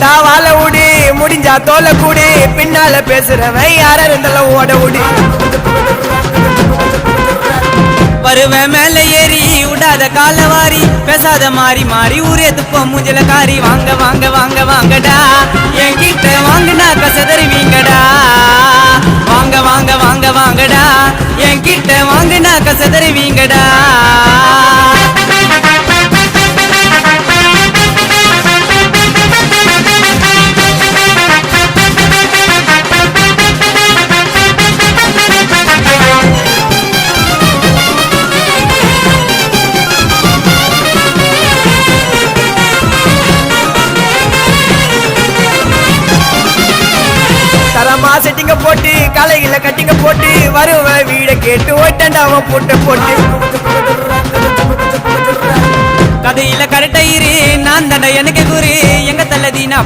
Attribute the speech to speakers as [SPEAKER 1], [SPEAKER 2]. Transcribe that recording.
[SPEAKER 1] விட்டா வாழ விடு, முடிஞ்சா தோலை கூடு, பின்னால பேசுறவன் யார இருந்தாலும் ஓட விடு.
[SPEAKER 2] வருவன் மேல ஏறி விடாத காலவாரி, பேசாத மாறி மாறி ஊரே துப்ப மூஞ்சல காரி. வாங்க வாங்க வாங்க வாங்கடா, என்கிட்ட வாங்கினா கசதருவீங்கடா. வாங்க வாங்க வாங்க வாங்கடா, என்கிட்ட வாங்கினா கசதருவீங்கடா.
[SPEAKER 1] தரமா செட்டிங்க போட்டு கலைகளை கட்டிங்க போட்டு வருவ வீட கேட்டு ஓட்டண்டாவ போட்டு போட்டு.
[SPEAKER 2] கதையில கரெக்டா இரு, நான் தண்டை எனக்கு குரு. எங்க தள்ளதி நான்